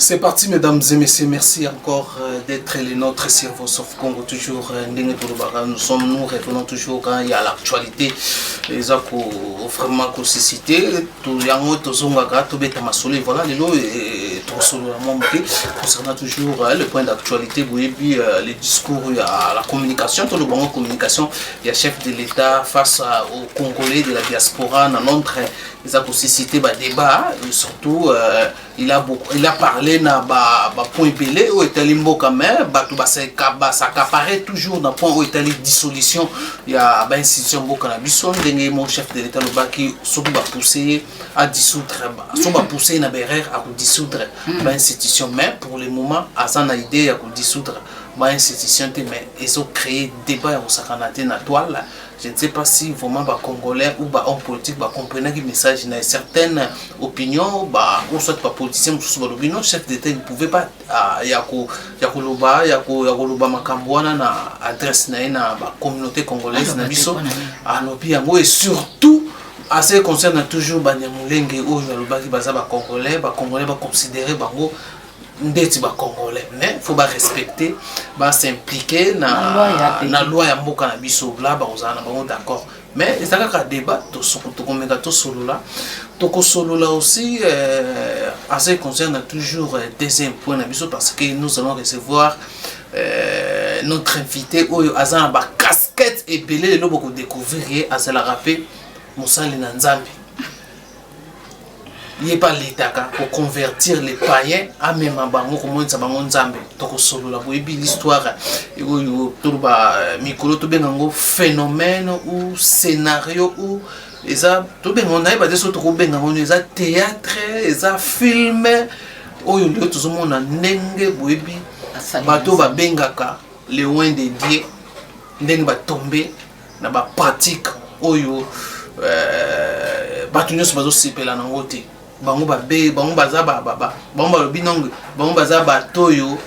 C'est parti, mesdames et messieurs. Merci encore d'être les nôtres sur Voice of Congo. Toujours, nous revenons toujours quand il y a l'actualité. Les gens vraiment cité. Tout le monde, tout le monde, voilà, concernant toujours le point d'actualité, les discours, la communication, tout le monde communication. Il y a chef de l'État face aux Congolais de la diaspora, dans notre cité débat, surtout il a parlé na point belé où est limbo quand même ça apparaît toujours dans point où est dissolution il y a institution beaucoup na biso ndenge mon chef de l'État le qui soki ba pousser à dissoudre so ba pousser na berère à dissoudre institution mais pour le moment azana idée à dissoudre institution mais ils ont créé débat au sakanate na toile. Je ne sais pas si vraiment les Congolais ou les hommes politiques comprennent le message. Il y a certaines opinions, ou soit pas politiciens, ou soit l'opinion, chef d'État ne pouvait pas. Il y a adresse la communauté congolaise. Et surtout, à ce qui concerne toujours les Congolais, les Congolais considérés ndeti ba congolais mais faut ba respecter ba s'impliquer na loi ya mboka na biso là ba ozana ba d'accord mais ezaka ka débat to komeka to solo là aussi à ce qui concerne toujours deuxième point na biso parce que nous allons recevoir notre invité oyo azana ba casquette et belé le boko découvrir à cela rappeler Mosali na Nzambe. Il n'est pas l'État pour convertir les païens à même un bango comme on s'appelle Nzambe. Donc solo la l'histoire mikolo to bengango phénomène ou scénario ou eza to bengo na ba deso to bengango eza théâtre eza film oyo leo tozomona ndenge boyebi bato ba bengaka les loin de Dieu ndenge ba tomber na ba pratique oyo bato nyonso bazo sepela nango te. Bango baza toyo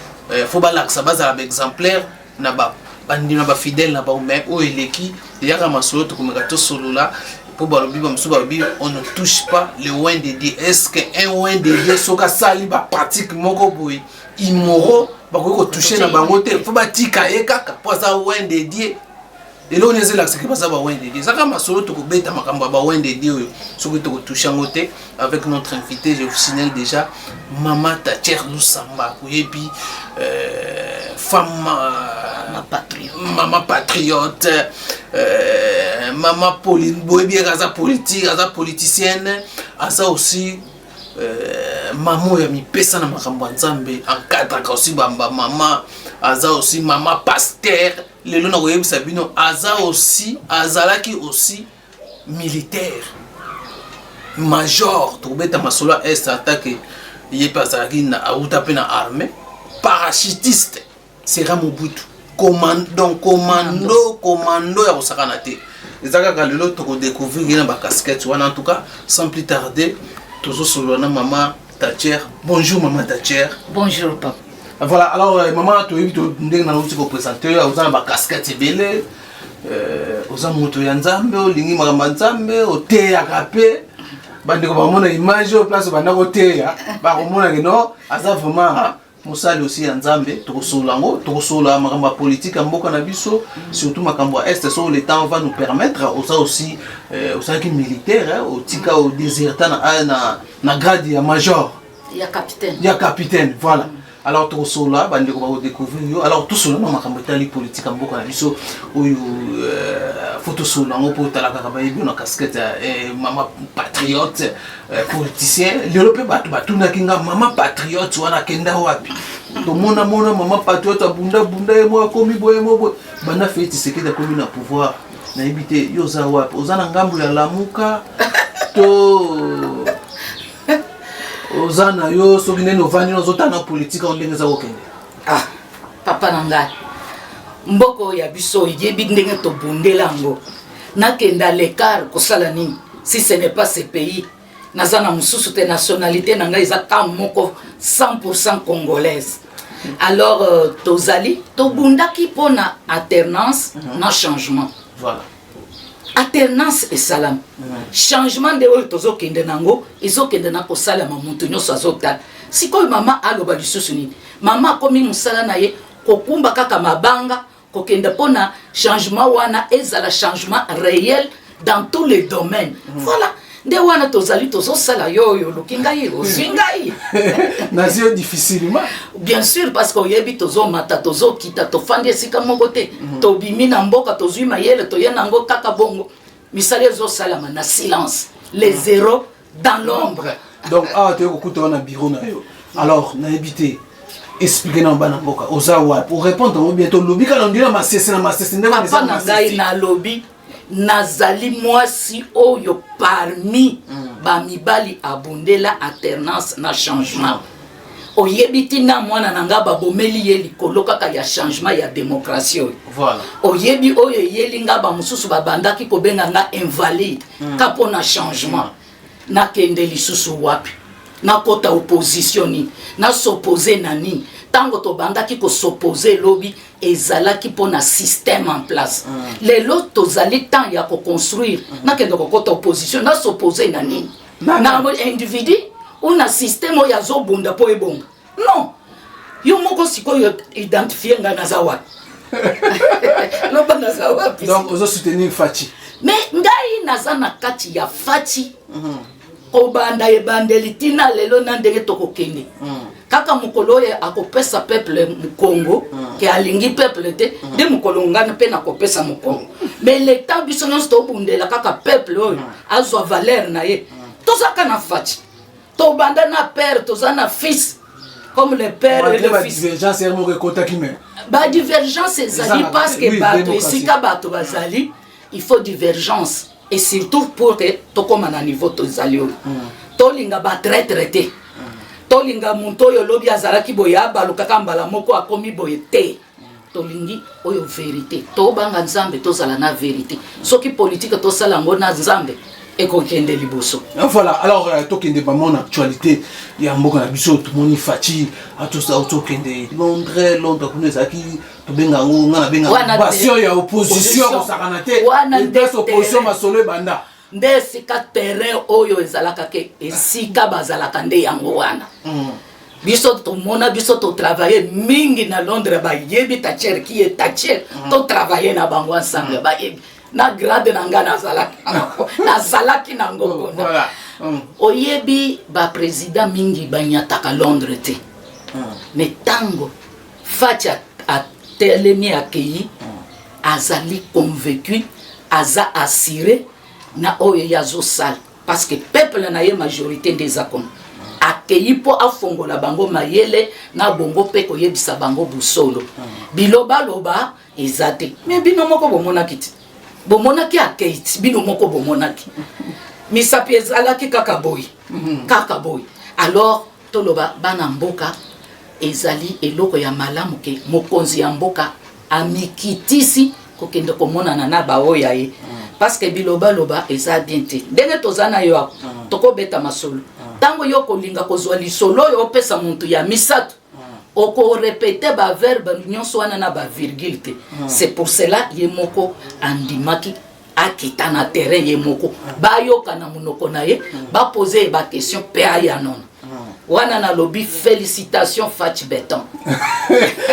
faut balaksa baza exemplaire na ba bandina ba fidèle na ba mais o eleki yaka masolo to komeka to solo là pour balobi on ne touche pas le loin de Dieu. Est-ce que un loin de Dieu soka sali ba pratique moko boy immoraux ba ko toucher na bango te faut ba tika ekaka pour ça loin de Dieu. Et là on est là ce qui passe à Bawende. Ça comme solo to beta makamba Bawende Dieu ce que tu touches en côté avec notre invité je vous signale déjà Maman Tacher Lusamba et puis femme maman patriote maman politique politicienne à ça aussi maman ya mi pesa na makambo nzambe encadre aussi maman aza aussi maman pasteur lelo na koyebisa bino aza aussi azalaki aussi militaire major to beta masolo est attaque yepa azalaki na auta pe na armée parachutiste sera Mobutu commando ya kosakana te ezaka ka lelo to ko découvrir na ba casquette wana en tout cas sans plus tarder toujours solo na maman Tacher. Bonjour maman Tacher. Bonjour papa. Voilà, alors maman, tu as présenté, tu as une casquette belé, tu as un nzambe, tu as un nzambe, tu as un image, tu as vraiment aussi nzambe, tu as politique, surtout est ce le temps va nous permettre, aussi militaire, au désertant na grade ya major. Il y a capitaine, voilà. Alors tout cela va découvrir alors tout cela dans ma campagne politique en beaucoup d'aviso où photo solo en pour la campagne bien en casquette maman patriote politicien l'Europe batu na kinga maman patriote wana kenda wapi to mona maman patriote bunda moi komi boye bana fait ce qui est commis na pouvoir na habiter yoza wapi ozana ngambu ya lamuka to Ozana yo soki nene ovani ozotana politique ondengeza okende. Ah, papa nangai. Mboko ya biso yebi ndenge to bundelango. Nakenda l'écart kosala nini si ce n'est pas ce pays. Nazana mususu te nationalité nangai za ta moko 100% congolaise. Alors tozali to bundaki pona alternance na changement. Voilà. alternance et salam changement de oyo tozokende nango ezokende na kosalama moto nyonso azotala sikoyo mama aloba lisusu nini mama akomi mosala na ye kokumba kaka mabanga kokende mpona changement wana ezala changement réel dans tous les domaines voilà nde wana tozali tozosala yoyo oluki ngai ozwi ngai nazio difficilement bien sûr parce que oyebi tozomata tozokita tofandi esika moko te tobimi na mboka tozwi mayele toye nango kaka bongo misala ezosalama na silence les zéros dans l'ombre donc toye kokuta wana bureau na yo alors nayebi te expliquer na bana mboka ozawa pour répondre au bientôt lobby kana ndina masese na masese nde papa na ngai na lobby nazali mwasi oyo parmi bamibali abundela alternance na changement oyebi tina mwana na nga babomeli ye likolo kaka ya changement ya démocratie oyo voilà oyebi oyo eyeli nga bamosusu babandaki kobenga nga invalide ka mpona changement nakende lisusu wapi nakota opposition nini nasoppose na nini ntango tobandaki kosoppose lobi ezalaki mpona système en place lelo tozali temps ya koconstruire nakende kokota opposition nasoppose na nini na individu una système oyo azobunda mpo ebonga non yo moko sikoyo identifie nga naza wapi loba naza wapi donc ozosoutenir Faci mais ngai naza na kati ya Faci kobanda ebandeli tina lelo na ndenge tokokende kaka mokolo oyo akopesa peuple mu Congo ke alingi peuple te nde mokolo ngana mpe nakopesa mu Congo mais le temps biso nyonso tobundela kaka peuple oyo azwa valeur na ye tozaka na Faci tobanda na père toza na fils comme le père et le fils divergence ya moko ekotaki me ba divergence ezali parce que bato esika bato bazali il faut divergence et surtout pour que tokoma na niveau tozali oyo tolinga batraite tolinga muntu oyo lobi azalaki boye abalukaka mbala moko akomi boye te tolingi oyo vérité tobanga nzambe tozala na vérité soki politique tosala yango na nzambe ekokende liboso. Voilà, alors tokende ba mon actualité ya mboka na biso tomoni Faci atosa tokende Londres kuna zaki tobenga ngo ngana benga passion ya opposition ko sakana te des opposition masolo banda nde sika terrain oyo ezalaka ke esika bazalaka nde yango wana biso tomona biso to travailler mingi na Londres ba yebi ta cher qui est ta cher to travailler na bango ensemble ba yebi na grade nanga nazalaki nango voilà oyebi ba président mingi banyataka Londres te mais tango Faci a telemi akei azali convaincu aza assuré na oyo yazo sal parce que peuple na ye majorité des akon akei po afongola bango mayele na bongo pe koyebisa bango busolo biloba loba ezate mais bino moko bomonaki ti bomonaki akei bino moko bomonaki misapi ezalaki kaka boy alors toloba bana mboka ezali eloko ya malamu ke mokonzi ya mboka amikitisi kokende komonana na baoya ye parce que biloba loba eza bien te ndenge tozana yo tokobeta masolo tango yo kolinga kozwa lisolo yo opesa muntu ya misato oko répéter ba verbe nyonso wana na ba virgule te c'est pour cela ye moko andimaki akita na terrain ye moko bayoka na munoko na ye ba poser ba question pe aya non wana na lobby félicitations Faci Béton.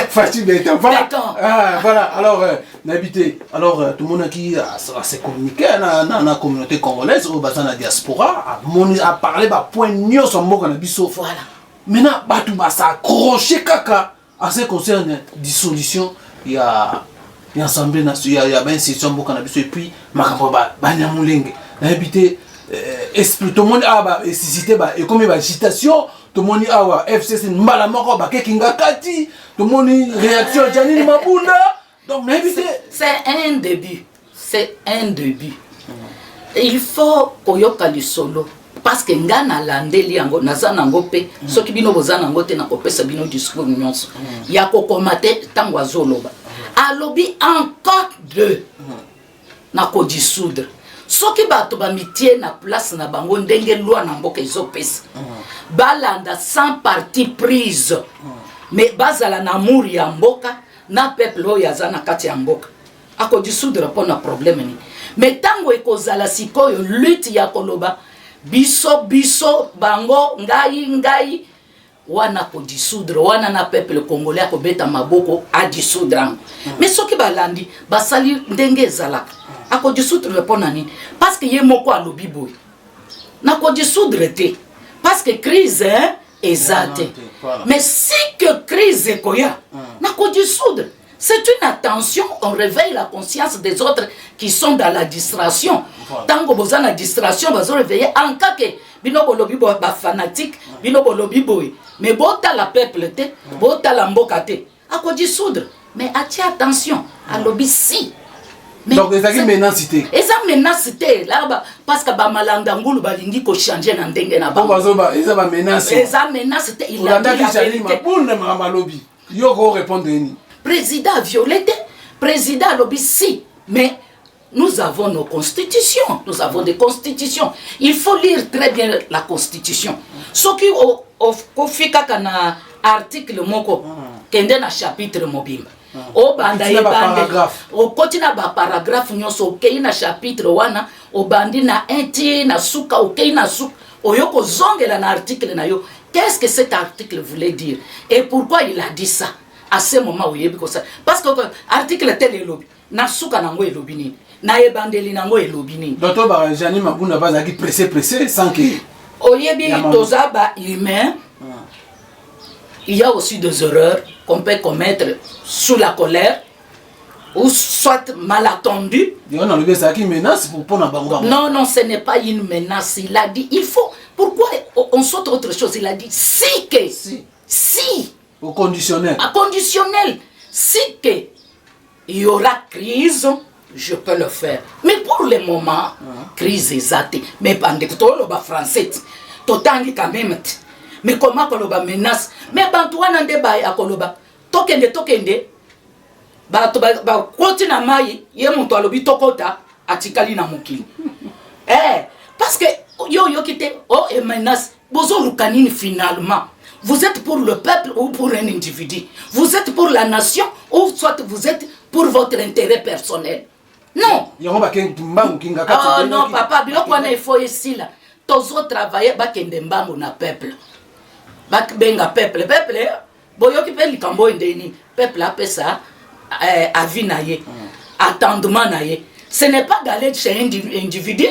Faci Béton, voilà. Ah, voilà, alors n'habité, alors tout le monde qui s'est communiqué dans la communauté congolaise au bassin de la diaspora a parlé de point nio son mot qu'on a biso. Voilà. Maintenant batou ba s'accrocher kaka à ce qui concerne dissolution il y a l'Assemblée nationale il y a ben c'est son mot qu'on a biso et puis makambo ba nyamulenge n'habité esprit tout le monde a suscité et comme agitation tout le monde a FCC mbala moko ba kekinga kati tout le monde réaction Janine Mabunda donc c'est un début il faut koyoka lisolo parce que ngana landeli yango nazana ngo pe soki bino bozana ngo te na kopesa bino discours nyonso ya kokomate tango azoloba alobi encore deux na ko dissoudre soki bato bamitie na place na bango ndenge loi na mboka ezopesa balanda sans parti prise mais bazala na amour ya mboka na peuple oyo aza na kati ya mboka ako dissoudre mpona problème ni mais tango ekozala sikoyo lutte ya koloba biso bango ngai wana ko dissoudre wana na peuple congolais akobeta maboko a dissoudre mais soki balandi basali ndenge ezalaka ako dissoudre pona nini parce que ye moko alobi boy na ko dissoudre te parce que crise ezate mais si que crise ekoya na ko dissoudre. C'est une attention, on réveille la conscience des autres qui sont dans la distraction. Tant que vous avez la distraction, vous allez réveiller en cas que bino bolobi bo ba fanatique, bino bolobi boy. Mais bota la peuple te, bota la mboka te. A quoi dissoudre? Mais attention, à lobby si. Mais donc les amis menacité. Et ça menacité là parce que ba malanda ngulu balingi ko changer na ndenge na ba. Ils ba menacé. Et ça menacité il a dit pour ne ma lobby. Yo go répondre ni. Président a violé, président a lobby si, mais nous avons nos constitutions, nous avons des constitutions. Il faut lire très bien la constitution. Ce qui au fika kana article moko, kende na chapitre mobile. O banda paragraphe. O kotina ba paragraphe nyonso okei na chapitre wana, o bandi na enti na suka okei na suka. Oyoko zongela na article na yo. Qu'est-ce que cet article voulait dire et pourquoi il a dit ça? À ce moment où il y a ça parce que l'article tel est lobby na suka nango elobi nini na ebandeli nango elobi nini docteur Barajani Mabunda bazaki pressé sans que oyebi toza ba humain. Il y a aussi des erreurs qu'on peut commettre sous la colère ou soit mal attendu. Non, non, ce n'est pas une menace. Il a dit, il faut. Pourquoi on saute autre chose? Il a dit, si que. Si. Au conditionnel. À conditionnel. Si que il y aura crise, je peux le faire. Mais pour le moment, crise exacte. Mais pendant que tu es français, tu es quand même. Mais comment tu es menace? Mais quand tu es en débat, tokende. Ba koti na mai ye muntu alobi tokota atikali na mokili parce que yo kite et menace bozo lukanini finalement vous êtes pour le peuple ou pour un individu, vous êtes pour la nation ou soit vous êtes pour votre intérêt personnel. Non non papa biloko wana il faut ici là tozo travailler bakende mbango na peuple benga peuple boyoki pe likambo ndeni peuple apesa avis naye attendement naye. Ce n'est pas d'aller chez un individu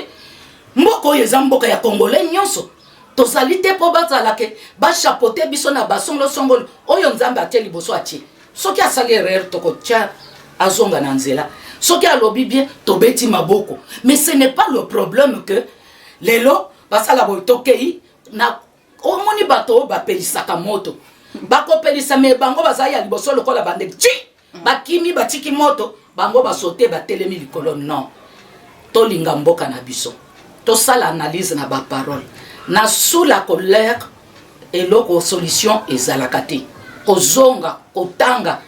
mboko yeza mboka ya congolais nyonso tozali te po bazala ke ba chapeauter biso na basongolo songolo oyo nzambe ateli boso atie soki asali erreur tokotia azonga na nzela soki alobi bien tobeti maboko. Mais ce n'est pas le problème que lelo basala boitokei na omoni bato bapelisaka moto bakopelisa me bango bazali ya liboso lokola bande chi bakimi batiki moto bango basote batelemi likolo. Non, tolinga mboka na biso tosala analyse na ba parole na sous la colère et loko solution ezalaka te kozonga kotanga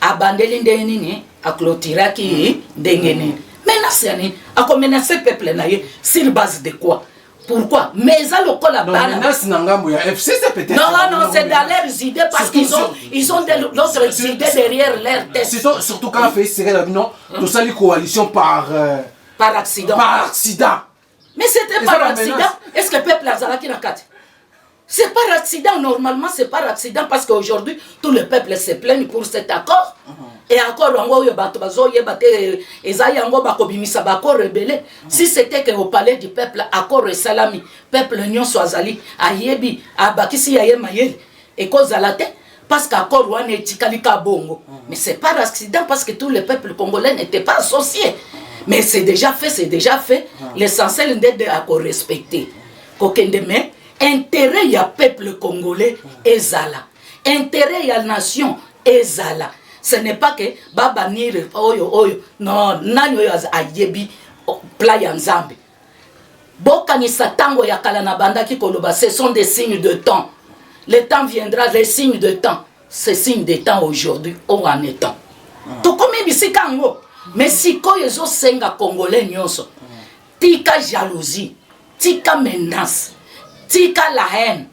abandeli ndenge nini aklotiraki ndenge nini menace ya nini akomenace peuple na ye sur base de quoi? Pourquoi? Mais ça le colle à non, peut-être. Non, c'est dans leurs idées parce qu'ils ont d'autres idées derrière leur tête. Surtout quand on fait tout ça, les coalitions par accident. Par accident. Mais c'était par accident. Est-ce que le peuple a zalaki na kati? C'est par accident, normalement c'est par accident parce qu'aujourd'hui tout le peuple se plaigne pour cet accord. Et encore si c'était qu'au palais du peuple, accord et salami, peuple n'yon soazali, ayebi, abakisi yaye mayel, et cause à la tête, parce qu'accord ouane etikalika bongo. Mais c'est par accident parce que tout le peuple congolais n'était pas associé. Mais c'est déjà fait. L'essentiel d'être à respecter. Kokendeme, intérêt ya peuple congolais ezala. Intérêt ya nation ezala. Ce n'est pas que baba nire oyo non nani oyo ayebi playa nzambe. Boka ni satango ya kala na banda ki koloba, ce sont des signes de temps. Le temps viendra, les signes de temps. Ces signes de temps aujourd'hui on en est temps. To komi bisikango. Mais si koyo zo senga congolais nyonso. Tika jalousie, tika menace, tika la haine.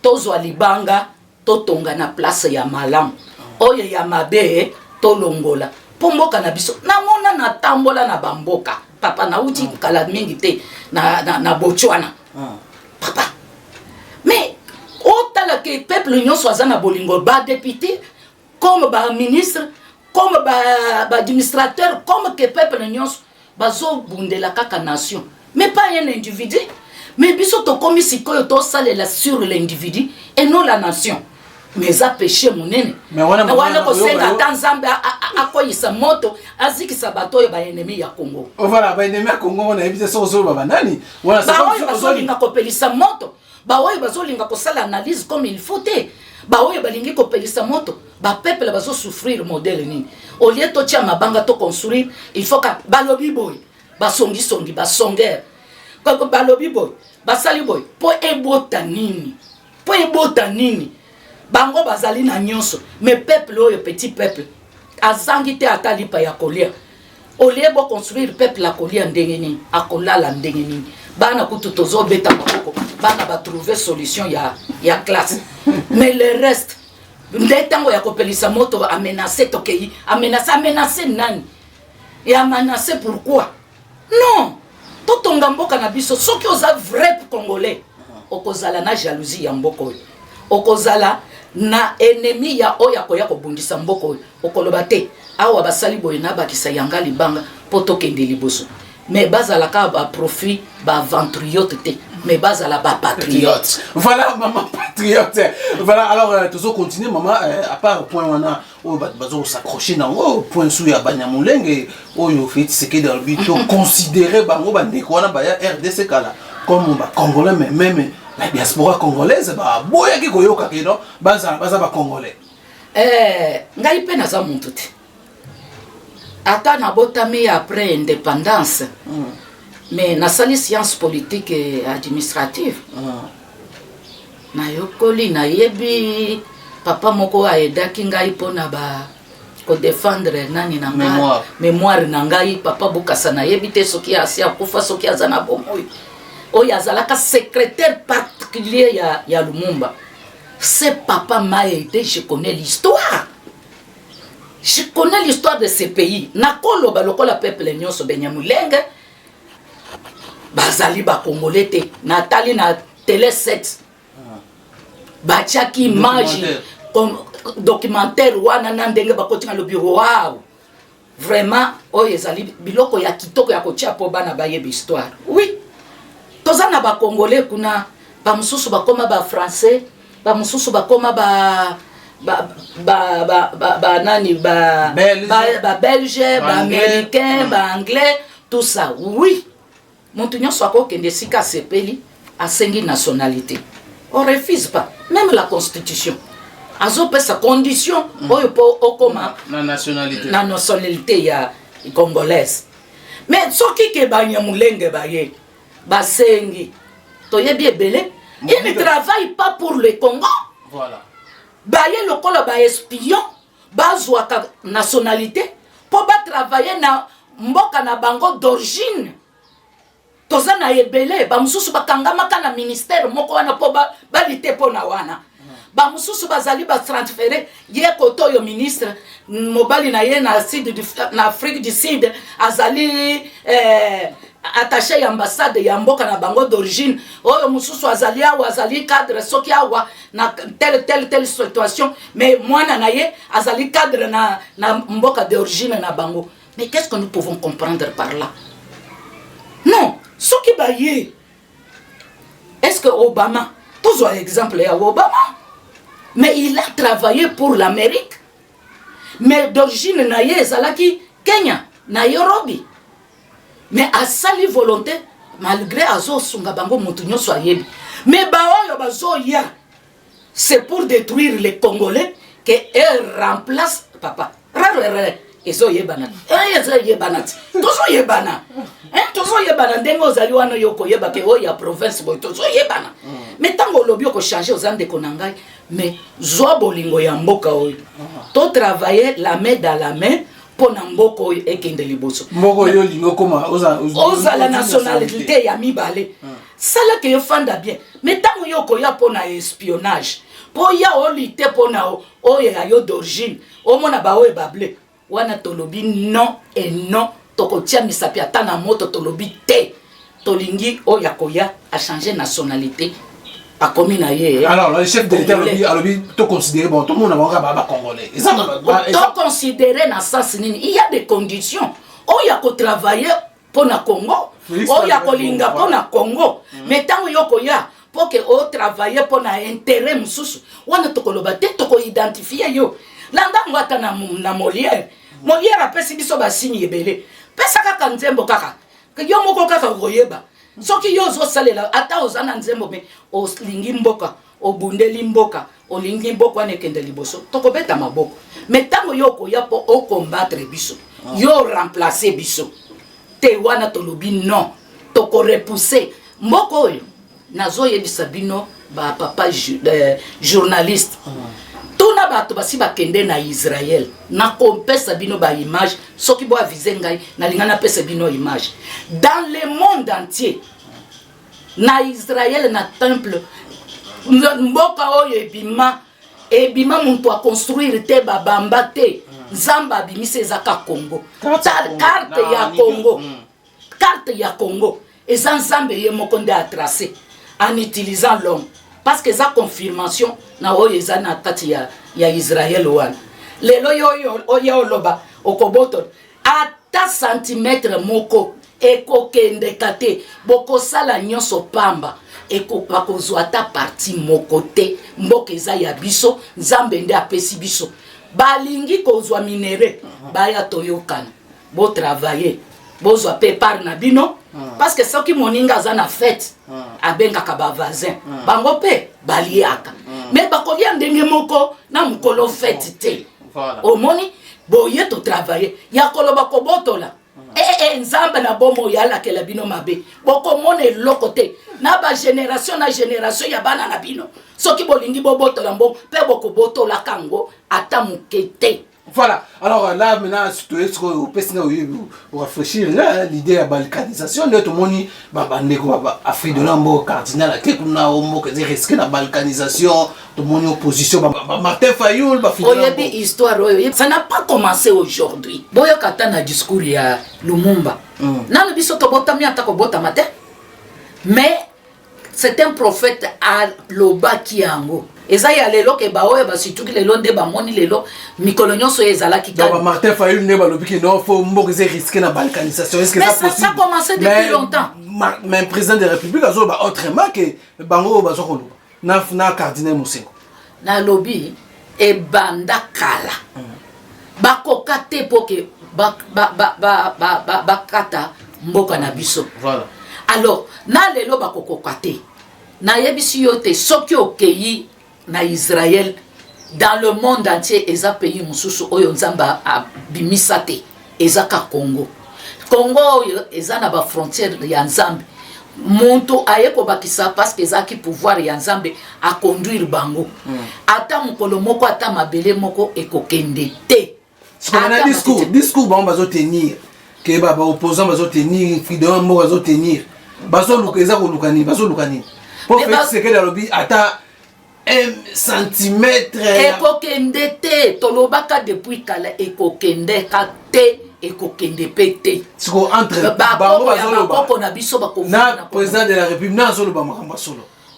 Tozo libanga, totonga na place ya malam. Oye ya mabe to longola. Pomboka na biso. Na mona na tambola na bamboka. papa nauti kala mingi te na Botswana papa mais otala ke peuple nyonso aza na bolingo ba député comme ba ministre comme ba administrateur comme que peuple nyonso bazo bundela kaka nation mais pas un individu mais biso to komi sikoyo to salela sur l'individu et non la nation mais ça péché monene mais wana ko senga tanzambe akoyisa moto azikisa bato ba ennemi ya Congo voilà ba ennemi ya Congo on a évité ça aux ba nani wana ça bazolinga kopelisa moto baoyo bazolinga kosala analyse comme il faut te baoyo balingi kopelisa moto ba peuple bazo souffrir modèle ni au lieu to tia mabanga to construire il faut ka balobi boy basongi ba songer ko balobi boy basali boy po ebota nini bango bazali na nyonso mais peuple oyo petit peuple azangi te atalipa ya kolia au lieu bo construire peuple la kolia ndenge nini akolala ndenge nini bana kutu tozo beta maboko bana ba trouver solution ya classe mais le reste ndetango ya kopelisa moto amenacer tokei amenacer nani et amenacer pourquoi non totonga mboka na biso soki oza vrai congolais okozala na jalousie ya mboko okozala na ennemi ya oya koya kobundisa mboko okoloba te awa basali boye na bakisa yanga libanga poto kende liboso mais bazala ka ba profit ba ventriote te mais bazala ba patriote voilà maman patriote voilà alors toujours continuer maman à part point wana o bazo s'accrocher na o point sou ya Banyamulenge oyo fait ce que dans le but considérer bango bandeko wana ba ya RDC kala comme ba congolais mais même la diaspora congolaise ba boya ki koyoka kino baza ba congolais ngai pe naza muntu te ata na botami après indépendance mais nasali science politique et administrative na yokoli na yebi papa moko aedaki ngai pona ba ko défendre nani na mémoire na ngai papa bukasa na yebi te soki asi akufa soki azana bomoi oyo azalaka secrétaire particulier ya Lumumba. C'est papa m'a aidé, je connais l'histoire. Je connais l'histoire de ce pays. Nakolo balokola peuple nyonso Banyamulenge bazali ba congolais te natali na télé 7 bachaki image comme documentaire wana na ndenge bakotinga le bureau wow. Vraiment oyo ezali biloko ya kitoko ya kotia po bana bayebi histoire. Oui. Tozana ba congolais kuna ba mususu bakoma ba français ba mususu bakoma ba nani ba belge ba américain ba anglais tout ça. Oui. Montignon soit quoi que sika sepeli a sengi nationalité. On refuse pas même la constitution. Azope sa condition oyo po okoma na nationalité ya congolaise. Mais soki ke Banyamulenge baye basengi toyebi ebele il ne travaille pas pour le Congo. Voilà. Baye lokola ba espion bazwa ka nationalité pour ba travailler na mboka na bango d'origine. Tozana ebele ba mususu bakangama kana ministère moko wana po ba lite po na wana. Ba mususu bazali ba transférer ye koto yo ministre mobali na ye na Afrique du Sud azali attaché à l'ambassade ya mboka na bango d'origine oyo mususu azali awa azali cadre soki awa na telle situation mais mwana na ye azali cadre na mboka d'origine na bango. Mais qu'est-ce que nous pouvons comprendre par là? Non, soki baye est-ce que Obama tous un exemple ya Obama mais il a travaillé pour l'Amérique mais d'origine na ye ezalaki Kenya Nairobi. Mais à sali volonté malgré azo sunga bango mutu nyonso ayebi mais baoyo bazo ya c'est pour détruire les Congolais que remplace papa ezo yebana ezo yebana tozo yebana tozo yebana ndengo ozali wana yoko yeba ke oya province boy tozo yebana mais tango lobi ko changer aux ande konangai mais zo bolingo ya mboka oyo to travailler la main dans la main pour mboko ekende liboso mboko yo lingo koma oza la nationalité ya mibale sala ke fanda bien mais tango yo ko ya pona espionnage po ya olite pona o ya yo d'origine o mona ba o bable wana tolobi non et non tokotia misapi ata na moto tolobi te tolingi oyo akoya a changer nationalité akomi na ye. Alors le chef de l'État alobi to considérer bon tout le monde ba congolais. To considérer na sens nini il y a des conditions oyo ko travailler pour na Congo oyo kolinga pour na Congo mais tant yoko ya pour que o travailler pour na intérêt mususu wana tokoloba te toko identifier yo landa ngata na Molière apesi biso ba signe ebele pesa kaka nzembo kaka yo moko kaka koyeba soki yo zo salela ata ozana nzembo me olingi mboka obundeli mboka olingi mboka nekende liboso tokobeta maboko mais tango yo koya po o combattre biso yo remplacer biso te wana tolobi non toko repousser mboka oyo nazo yebisa bino ba papa journaliste tuna bato basi bakende na Israël na kompesa bino ba image soki bo aviser ngai na lingana pesa bino image dans le monde entier na Israël na temple mboka oyo ebima muntu a construire te babamba te nzamba abimisa ezaka Congo carte ya Congo eza nzambe ye moko nde a tracé en utilisant l'homme parce que ça confirmation na oyo eza na kati ya Israël wana lelo yo loba okoboto ata centimètre moko ekokende kate bokosala nyonso pamba bakozwa ata parti moko te mboka eza ya biso nzambe nde apesi biso balingi kozwa minere baya toyokana bo travailler bozwa pe par na bino parce que soki moninga aza na fête abengaka ba voisin bango pe baliaka mais bakolia ndenge moko na mukolo fête te omoni boye to travailler ya koloba kobotola nzambe na bomo yalakela bino mabe bokomona eloko te na ba génération ya bana na bino soki bolingi bobotola mbo pe bokobotola kango ata mukete. Voilà, alors là maintenant, tu réfléchir l'idée de la balkanisation, tout le monde Afrique de l'Ambo, cardinal, qui a risqué la balkanisation, tout le monde opposition, Martin Fayoul, histoire, ça n'a pas commencé aujourd'hui. Boyo Katana discours ya Lumumba. Nan le biso to botami atako botamate. Mais c'est un prophète à loba kiango. Eza ya lelo ke ba oyo ba situki lelo nde ba moni lelo mikolo nyonso ezala ki ka. Donc Martin Fayoul ne ba lobi ki non faut mboka ze risquer na balkanisation. Est-ce que ça possible? Ça a commencé depuis longtemps. Mais président de la République azo ba autrement que bango ba zokolo. Na cardinal Mosengo. Na lobby e banda kala. Ba kokate poke ba kata mboka na biso. Voilà. Alors na lelo ba kokokate. Na yebisi yote soki okeyi na Israël dans le monde entier eza pays mususu oyo nzamba bimisate eza ka Congo eza na ba frontière ya nzambe muntu ayeko bakisa parce que eza ki pouvoir ya nzambe a conduire bango ata mukolo moko ata mabele moko ekokende te a discours ba bazo tenir ke ba opposant bazo tenir fidèlement mo bazo tenir bazo luka eza ko lukani bazo lukani pour faire ce que la lobby ata 1 centimètre ekokende te tolobaka depuis kala ekokende kate ekokende pete siko entre bango bazoloba na biso na président de la République na zoloba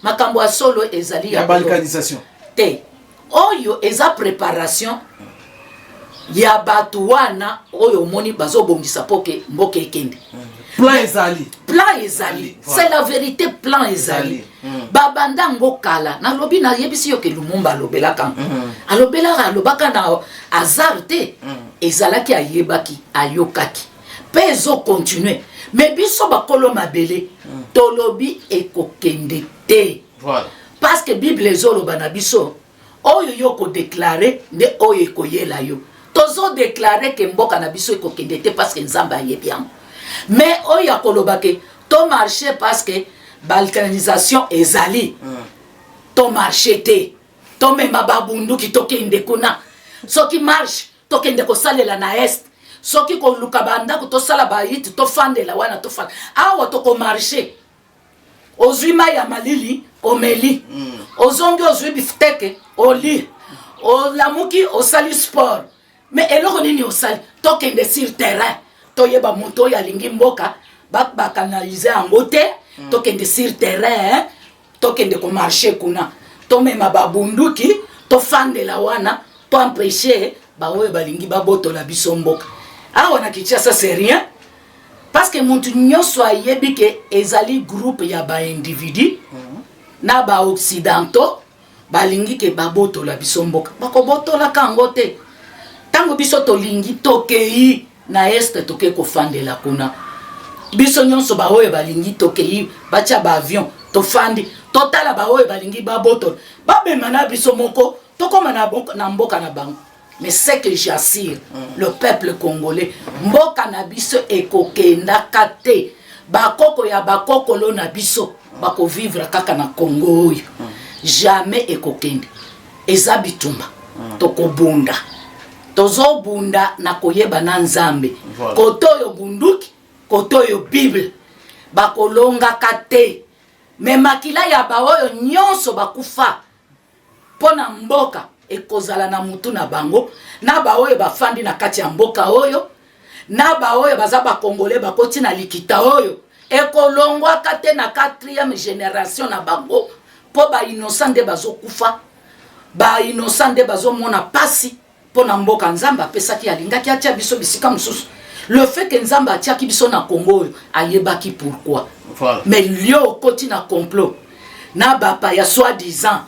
makambo ya solo ezali ya balkanisation te oyo eza préparation ya batu wana oyo moni bazobongisa poke mboka ekende plan ezali c'est la vérité plan ezali babanda ngo kala na lobi na yebisi yo ke Lumumba alobelaka alobaka na hasard te ezalaki ayebaki ayokaki pe ezo continuer mais biso bakolo mabele tolobi ekokende te voilà parce que Bible ezoloba na biso oyo yoko déclarer nde oyo ekoyela yo tozo déclarer ke mboka na biso ekokende te parce que nzamba ayebi yango mais oyo akoloba ke to marché parce que balkanisation ezali to marché te to mema babundu ki tokende kuna soki marche tokende kosalela na est soki ko luka banda ko tosala bayiti to fandela wana to fanda awa to ko marché ozwima ya malili omeli ozongi ozwi bifteke oli olamuki osali sport mais eloko nini osali tokende sur terrain toyeba moto ya lingi mboka ba canaliser yango te tokende sur terrain tokende ko marcher kuna to mema babunduki to fandela wana to empêcher ba oyo balingi babotola biso mboka awa na Kinshasa c'est rien parce que muntu nyonso ayebi ke ezali groupe ya ba individu na ba occidentaux balingi ke babotola biso mboka bakobotola kango te tango biso tolingi tokei na este toke kofandela kuna biso nyonso ba oyo balingi tokei bacha ba avion tofandi totala ba oyo balingi babotola babema na biso moko tokoma na mboka na bango. Mais c'est que j'assure le peuple congolais mboka na biso ekokenda kate bakoko ya bakoko lo na biso bako vivre kaka na Congo oyo jamais ekokende eza bitumba tokobunda tozobunda na koyeba na Nzambe koto yo bunduki koto yo Bible bakolonga kate me makila ya ba oyo nyonso bakufa pona mboka ekozala na mutu na bango na ba oyo bafandi na kati ya mboka oyo na ba oyo baza ba Congolais bakoti na likita oyo ekolongwa kate na 4e génération na bango po ba innocent de bazokufa ba innocent de bazomona pasi pona mboka Nzamba pesaki alingaki atia biso bisika mususu le fait que Nzamba atiaki biso na Congo ayebaki pourquoi voilà. Mais lio koti na complot na bapa ya soi-disant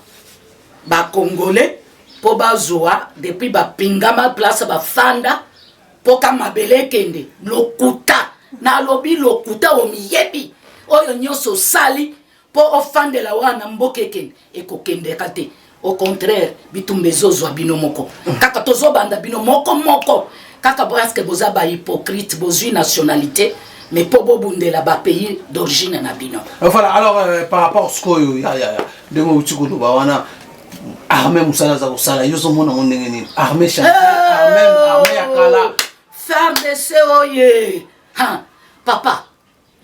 ba Congolais po bazoa depuis ba pingama place ba fanda po kama belekende lokuta na lobi lokuta o miyebi oyo nyoso sali po ofandela wana mbokekende ekokende kate au contraire bitumbezozo bino moko kaka tozobanda bino moko kaka parce boza ba hypocrite bozui nationalité mais po bobundela ba pays d'origine na bino. Voilà, alors par rapport à ce que de mo utiko ba wana armée musala za kusala yozo mona ndenge nini armée chante armée akala faire de oye ha papa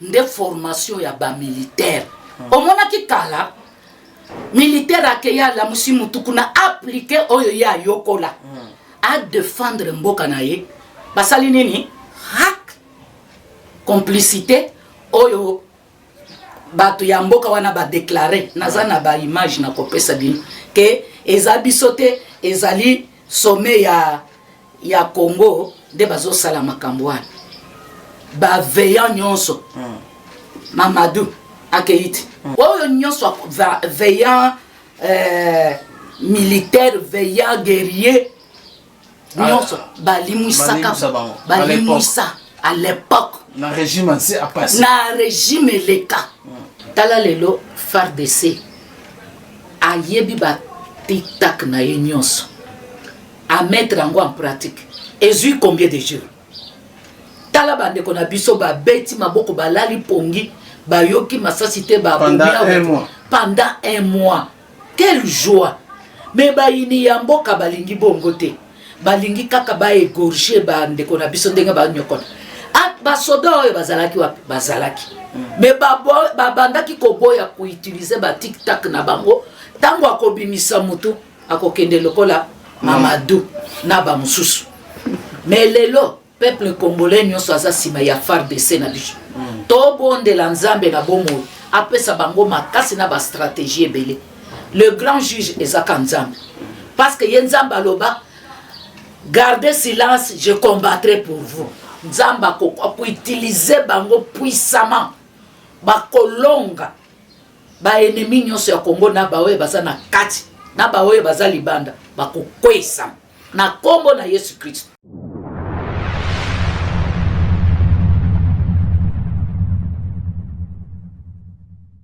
nde formation ya ba militaire omona ki kala militaire akeya la musimu tukuna appliquer oyo ya yokola a défendre mboka na ye basali nini hak complicité oyo bato ya mboka wana ba déclarer naza na ba image na kopesa bino ke ezabisote ezali sommet ya Congo de bazo sala makambo wana ba veillant nyonso Mamadou akeiti oyo nyonso veillant militaire veillant guerrier nyonso balimwisa à l'époque na régime c'est à passer na régime leka tala lelo FARDC ayebi ba tic-tac na ye nyonso à mettre en pratique et zui combien de jours tala bande ko na biso ba beti maboko balali pongi ba yoki masasite ba pendant un mois quelle joie mais ba ini ya mboka balingi bongo te balingi kaka ba égorger bande ko na biso ndenga ba nyokona ba soda oyo bazalaki wapi bazalaki mais ba bandaki koboya ko utiliser ba tic-tac na bango tango akobimisa mutu akokende lokola Mamadou na ba mususu mais lelo peuple congolais nyonso aza sima ya FARDC na biso to bondela Nzambe na bomo apesa bango makasi na ba stratégie ebele le grand juge ezaka Nzambe parce que ye Nzambe aloba gardez silence je combattrai pour vous Nzamba ko utiliser bango puissamment ba kolonga ba ennemi nyonso ya Congo na ba oyo baza na kati na ba oyo baza libanda ba kokwesa na kombo na Yesu Christ.